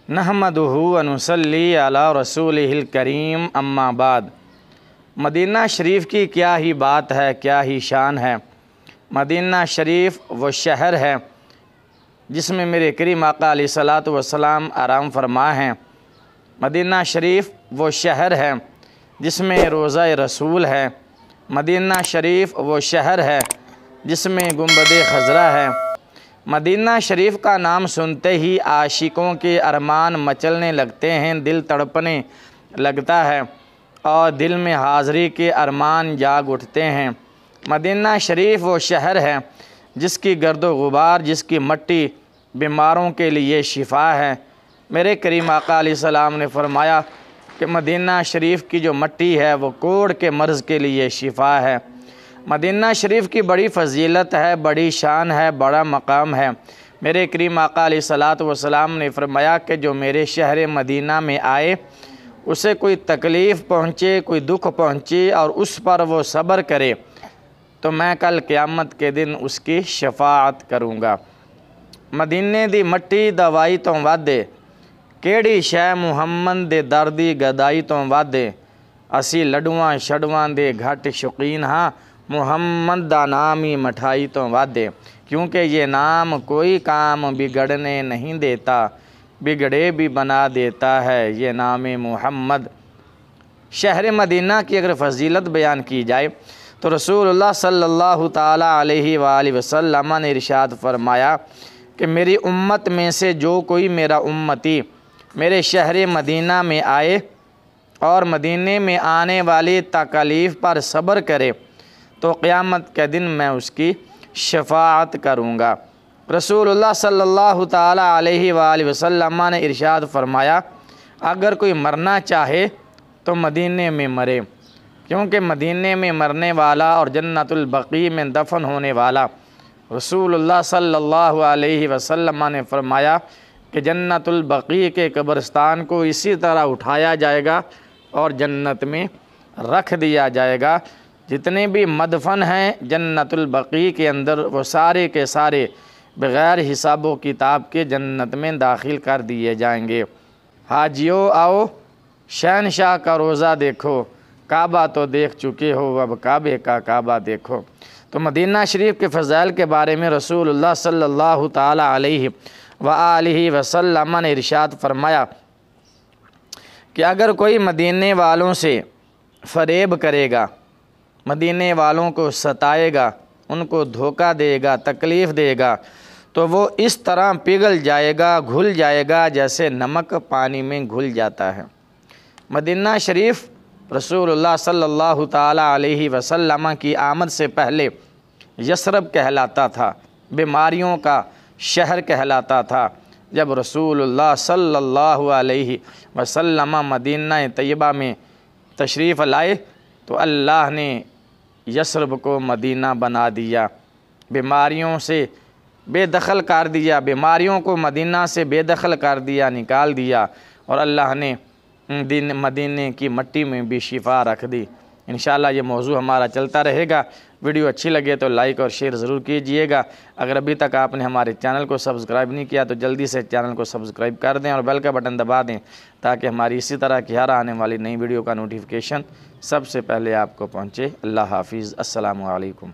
नहमदुहु व नुसल्ली अला रसूलिहिल करीम अम्मा बाद। मदीना शरीफ की क्या ही बात है, क्या ही शान है। मदीना शरीफ वो शहर है जिसमें मेरे करीम आका अलैहिस्सलातु वस्सलाम आराम फरमा हैं। मदीना शरीफ वो शहर है जिसमें रोज़ा रसूल है। मदीना शरीफ वो शहर है जिसमें गुंबद खज़रा है। मदीना शरीफ का नाम सुनते ही आशिकों के अरमान मचलने लगते हैं, दिल तड़पने लगता है और दिल में हाज़री के अरमान जाग उठते हैं। मदीना शरीफ वो शहर है जिसकी गर्दो गुबार, जिसकी मट्टी बीमारों के लिए शिफा है। मेरे करीम आका अलैहिस्सलाम ने फरमाया कि मदीना शरीफ की जो मट्टी है वो कोढ़ के मर्ज़ के लिए शिफा है। मदीना शरीफ की बड़ी फ़जीलत है, बड़ी शान है, बड़ा मकाम है। मेरे करीम आका अलैहिस्सलातु वस्सलाम ने फरमाया कि जो मेरे शहर मदीना में आए उसे कोई तकलीफ़ पहुँचे, कोई दुख पहुँचे और उस पर वो सब्र करे तो मैं कल क़यामत के दिन उसकी शफाअत करूँगा। मदीने दी मट्टी दवाई तो वादे, केड़ी शै मुहम्मद दे दर्दी गदाई तो वादे। असी लडुआं छड़ुआं दे घट शौकीन हाँ, मुहम्मद दा नाम ही मठाई तो वादे। क्योंकि ये नाम कोई काम बिगड़ने नहीं देता, बिगड़े भी बना देता है ये नाम मुहम्मद। शहर मदीना की अगर फ़जीलत बयान की जाए तो रसूलुल्लाह सल्लल्लाहु ताला अलैहि वालैहि वसल्लम ने इरशाद फरमाया कि मेरी उम्मत में से जो कोई मेरा उम्मती मेरे शहर मदीना में आए और मदीने में आने वाली तकलीफ़ पर सब्र करे तो क़यामत के दिन मैं उसकी शफाअत करूँगा। रसूलुल्लाह सल्लल्लाहु ताला अलैहि वालैहि वसल्लम ने इरशाद फरमाया अगर कोई मरना चाहे तो मदीने में मरे, क्योंकि मदीने में मरने वाला और जन्नतुल बक़ी में दफन होने वाला रसूलुल्लाह सल्लल्लाहु अलैहि वसल्लम ने फरमाया कि जन्नतुल बक़ी के कब्रिस्तान को इसी तरह उठाया जाएगा और जन्नत में रख दिया जाएगा। जितने भी मदफन हैं जन्नतुल बक़ी के अंदर वो सारे के सारे बग़ैर हिसाबो किताब के जन्नत में दाखिल कर दिए जाएंगे। हाजियो आओ शहनशाह का रोज़ा देखो, काबा तो देख चुके हो अब काबे का काबा देखो। तो मदीना शरीफ के फ़ज़ाइल के बारे में रसूलुल्लाह सल्लल्लाहु ताला अलैहि व आलिहि वसल्लम ने इरशाद फरमाया कि अगर कोई मदीने वालों से फ़रेब करेगा, मदीने वालों को सताएगा, उनको धोखा देगा, तकलीफ़ देगा तो वो इस तरह पिघल जाएगा, घुल जाएगा जैसे नमक पानी में घुल जाता है। मदीना शरीफ रसूलुल्लाह सल्लल्लाहु ताला अलैहि वसल्लम की आमद से पहले यसरब कहलाता था, बीमारियों का शहर कहलाता था। जब रसूलुल्लाह सल्लल्लाहु अलैहि वसल्लम मदीना तैयबा में तशरीफ़ लाए तो अल्लाह ने यसरब को मदीना बना दिया, बीमारियों से बेदखल कर दिया, बीमारियों को मदीना से बेदखल कर दिया, निकाल दिया और अल्लाह ने मदीने की मट्टी में भी शिफा रख दी। इंशाअल्लाह ये मौजू हमारा चलता रहेगा। वीडियो अच्छी लगे तो लाइक और शेयर ज़रूर कीजिएगा। अगर अभी तक आपने हमारे चैनल को सब्सक्राइब नहीं किया तो जल्दी से चैनल को सब्सक्राइब कर दें और बेल का बटन दबा दें ताकि हमारी इसी तरह की हर आने वाली नई वीडियो का नोटिफिकेशन सबसे पहले आपको पहुँचे। अल्लाह हाफिज़। अस्सलामु अलैकुम।